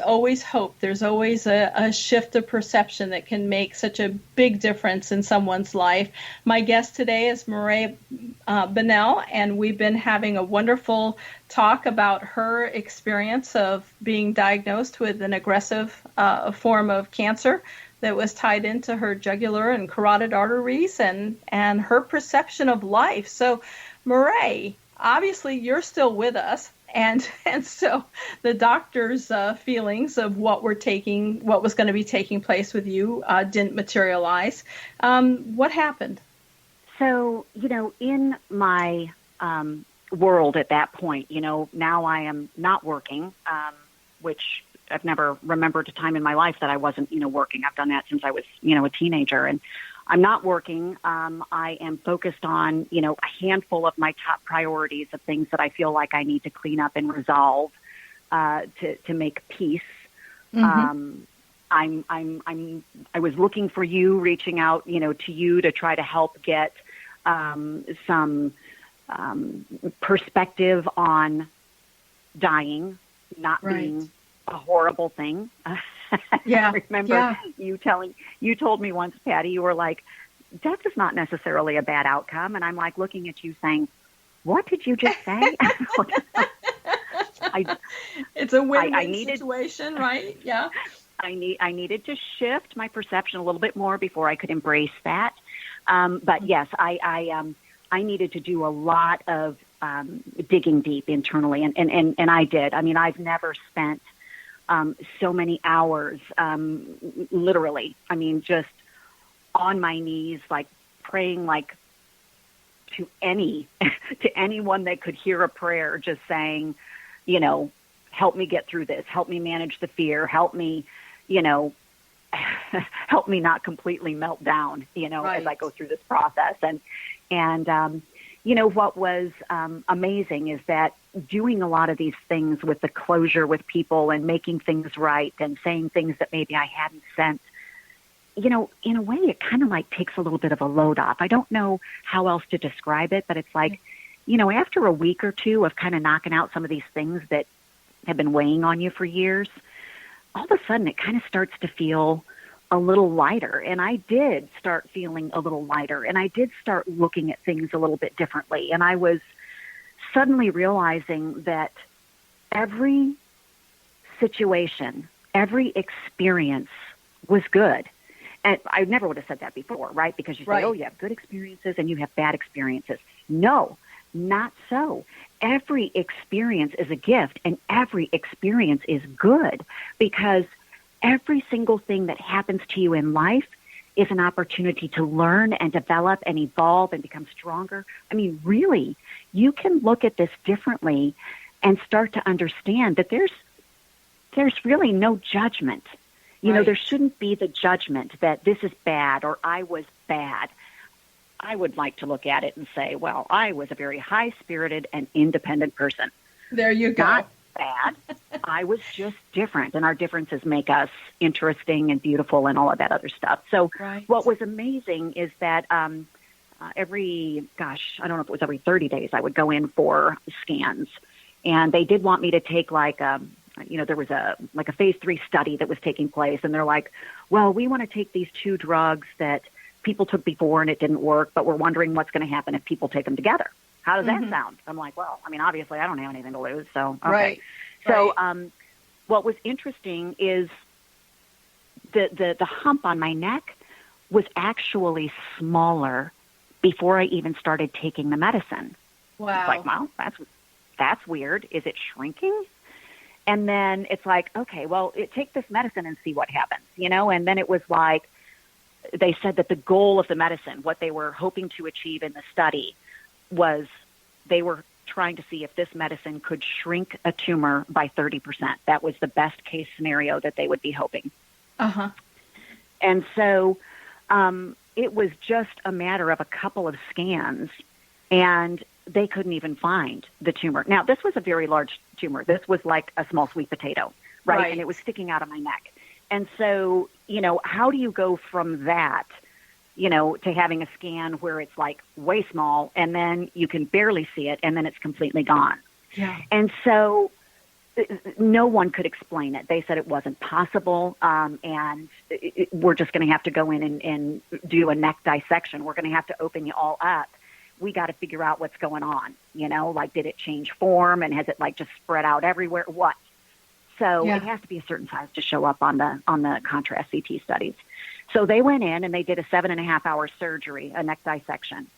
always hope. There's always a shift of perception that can make such a big difference in someone's life. My guest today is Mirae Bunnell, and we've been having a wonderful talk about her experience of being diagnosed with an aggressive form of cancer that was tied into her jugular and carotid arteries and her perception of life. So, Mirae, obviously you're still with us. And so the doctor's feelings of what was going to be taking place with you didn't materialize. What happened? So, in my world at that point, now I am not working, which I've never remembered a time in my life that I wasn't, working. I've done that since I was, a teenager. And I'm not working. I am focused on, a handful of my top priorities of things that I feel like I need to clean up and resolve to make peace. Mm-hmm. I was looking for you, reaching out, to you to try to help get some perspective on dying, not being a horrible thing. Yeah. I remember you told me once, Patty, you were like, death is not necessarily a bad outcome. And I'm like looking at you saying, what did you just say? It's a win-win situation, right? Yeah. I needed to shift my perception a little bit more before I could embrace that. But yes, I needed to do a lot of digging deep internally, and I did. I mean, I've never spent so many hours, literally. I mean, just on my knees, like praying, like to anyone that could hear a prayer, just saying, you know, help me get through this, help me manage the fear, help me, you know, help me not completely melt down, you know, as I go through this process. And you know, what was amazing is that doing a lot of these things with the closure with people and making things right and saying things that maybe I hadn't sent, you know, in a way, it kind of like takes a little bit of a load off. I don't know how else to describe it, but it's like, you know, after a week or two of kind of knocking out some of these things that have been weighing on you for years, all of a sudden it kind of starts to feel a little lighter. And I did start feeling a little lighter, and I did start looking at things a little bit differently. And I was suddenly realizing that every situation, every experience was good. And I never would have said that before, right? Because you say, oh, you have good experiences and you have bad experiences. No, not so. Every experience is a gift, and every experience is good, because every single thing that happens to you in life is an opportunity to learn and develop and evolve and become stronger. I mean, really, you can look at this differently and start to understand that there's really no judgment. You know, there shouldn't be the judgment that this is bad or I was bad. I would like to look at it and say, well, I was a very high-spirited and independent person. There you go. Not bad. I was just different, and our differences make us interesting and beautiful and all of that other stuff. So what was amazing is that I don't know if it was every 30 days, I would go in for scans. And they did want me to take there was a phase 3 study that was taking place, and they're like, well, we want to take these 2 drugs that people took before and it didn't work, but we're wondering what's going to happen if people take them together. How does that sound? I'm like, well, I mean, obviously I don't have anything to lose, so okay. So what was interesting is the hump on my neck was actually smaller before I even started taking the medicine. Wow. It's like, well, that's weird. Is it shrinking? And then it's like, okay, well, take this medicine and see what happens, you know? And then it was like, they said that the goal of the medicine, what they were hoping to achieve in the study, was they were trying to see if this medicine could shrink a tumor by 30%. That was the best case scenario that they would be hoping. And so it was just a matter of a couple of scans, and they couldn't even find the tumor. Now, this was a very large tumor. This was like a small sweet potato, right? And it was sticking out of my neck. And so, you know, how do you go from that, you know, to having a scan where it's like way small, and then you can barely see it, and then it's completely gone? And so no one could explain it. They said it wasn't possible, and we're just going to have to go in and do a neck dissection. We're going to have to open you all up. We got to figure out what's going on, you know, like, did it change form, and has it like just spread out everywhere? What? So it has to be a certain size to show up on the contrast CT studies. So they went in and they did a 7.5-hour surgery, a neck dissection.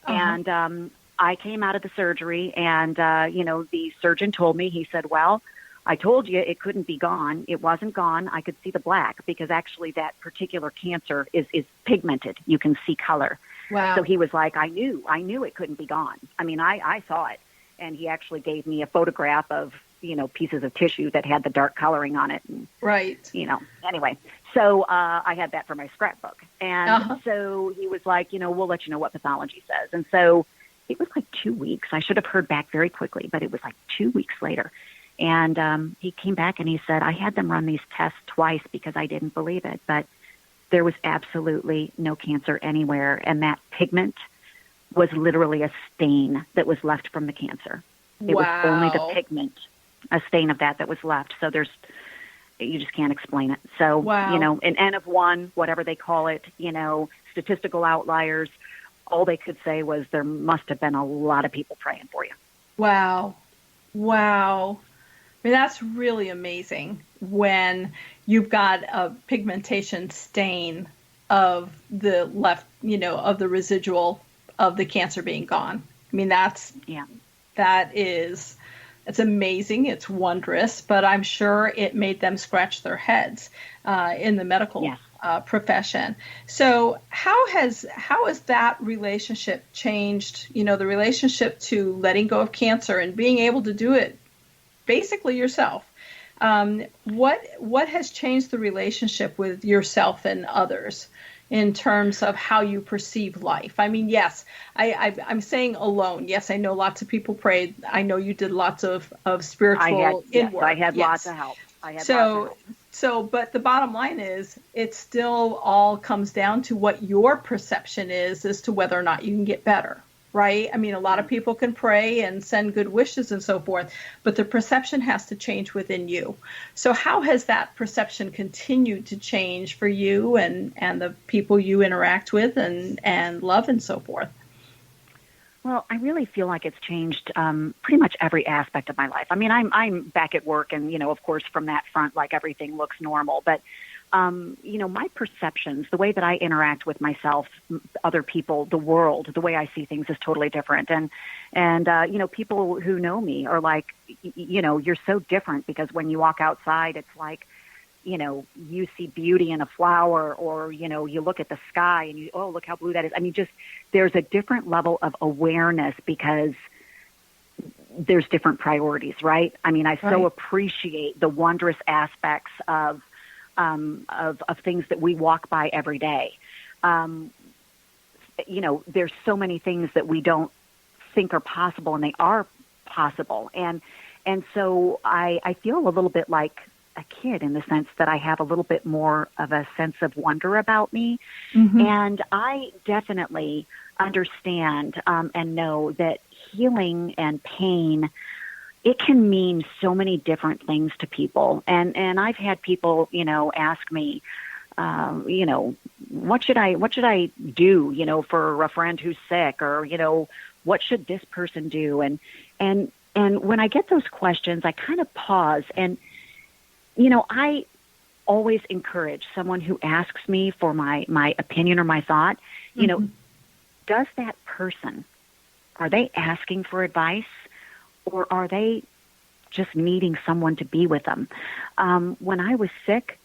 And I came out of the surgery, and, you know, the surgeon told me, he said, well, I told you it couldn't be gone. It wasn't gone. I could see the black, because actually that particular cancer is pigmented. You can see color. Wow. So he was like, I knew it couldn't be gone. I mean, I saw it. And he actually gave me a photograph of, you know, pieces of tissue that had the dark coloring on it. And, you know, anyway, so I had that for my scrapbook. And so he was like, you know, we'll let you know what pathology says. And so it was like 2 weeks. I should have heard back very quickly, but it was like 2 weeks later. And he came back and he said, I had them run these tests twice because I didn't believe it, but there was absolutely no cancer anywhere. And that pigment was literally a stain that was left from the cancer. It was only the pigment, a stain of that was left. So you just can't explain it. So, you know, an N of 1, whatever they call it, you know, statistical outliers, all they could say was there must have been a lot of people praying for you. Wow. mean, that's really amazing when you've got a pigmentation stain of the left, of the residual of the cancer being gone. I mean, it's amazing. It's wondrous, but I'm sure it made them scratch their heads in the medical profession. So how has that relationship changed, the relationship to letting go of cancer and being able to do it basically yourself? What has changed the relationship with yourself and others in terms of how you perceive life? I mean, yes, I'm saying alone. Yes, I know lots of people prayed. I know you did lots of spiritual inward. I had lots of help. But the bottom line is, it still all comes down to what your perception is as to whether or not you can get better, right? I mean, a lot of people can pray and send good wishes and so forth, but the perception has to change within you. So how has that perception continued to change for you and the people you interact with and love and so forth? Well, I really feel like it's changed pretty much every aspect of my life. I mean, I'm back at work, and of course, from that front, like, everything looks normal. But my perceptions, the way that I interact with myself, other people, the world, the way I see things is totally different. And people who know me are like, you're so different, because when you walk outside, it's like, you see beauty in a flower, or, you look at the sky and oh, look how blue that is. I mean, just, there's a different level of awareness because there's different priorities, right? I mean, I so appreciate the wondrous aspects of things that we walk by every day. There's so many things that we don't think are possible, and they are possible. And so I feel a little bit like a kid, in the sense that I have a little bit more of a sense of wonder about me. Mm-hmm. And I definitely understand and know that healing and pain, it can mean so many different things to people. And I've had people, ask me, what should I do, for a friend who's sick, or, what should this person do? And when I get those questions, I kind of pause, and, I always encourage someone who asks me for my opinion or my thought, does that person, are they asking for advice, or are they just needing someone to be with them? When I was sick,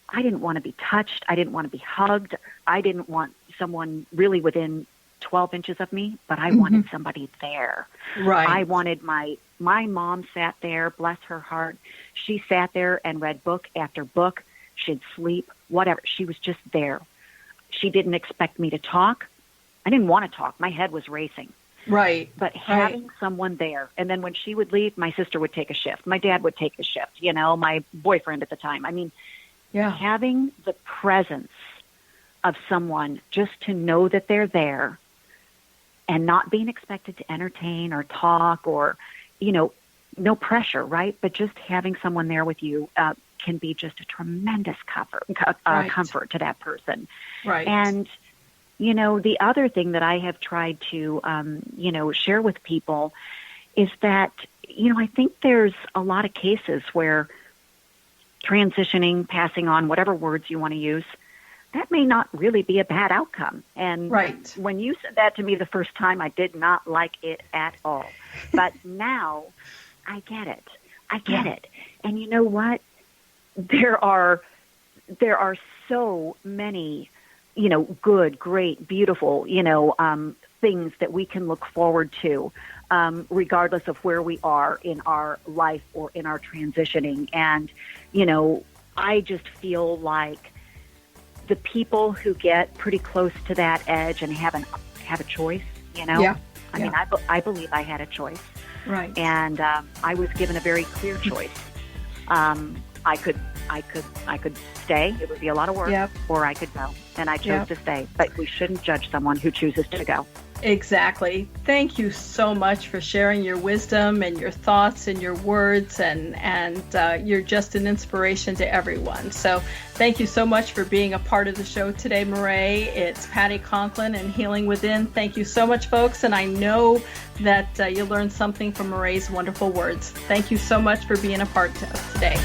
I didn't want to be touched. I didn't want to be hugged. I didn't want someone really within 12 inches of me, but I wanted somebody there. Right. I wanted my mom sat there, bless her heart. She sat there and read book after book. She'd sleep, whatever. She was just there. She didn't expect me to talk. I didn't want to talk. My head was racing. Right. But having someone there, and then when she would leave, my sister would take a shift. My dad would take a shift, my boyfriend at the time. I mean, having the presence of someone, just to know that they're there and not being expected to entertain or talk or, no pressure, right? But just having someone there with you can be just a tremendous comfort to that person. Right. And, the other thing that I have tried to, share with people is that, I think there's a lot of cases where transitioning, passing on, whatever words you want to use, that may not really be a bad outcome. And when you said that to me the first time, I did not like it at all. But now I get it. I get it. And you know what? There are so many, good, great, beautiful, things that we can look forward to, regardless of where we are in our life or in our transitioning. And, I just feel like the people who get pretty close to that edge and have a choice, I mean, I believe I had a choice. Right. And I was given a very clear choice. I could stay. It would be a lot of work, or I could go. And I chose to stay. But we shouldn't judge someone who chooses to go. Exactly. Thank you so much for sharing your wisdom and your thoughts and your words, and you're just an inspiration to everyone. So thank you so much for being a part of the show today, Mirae. It's Patty Conklin and Healing Within. Thank you so much, folks, and I know that you learned something from Mirae's wonderful words. Thank you so much for being a part of today.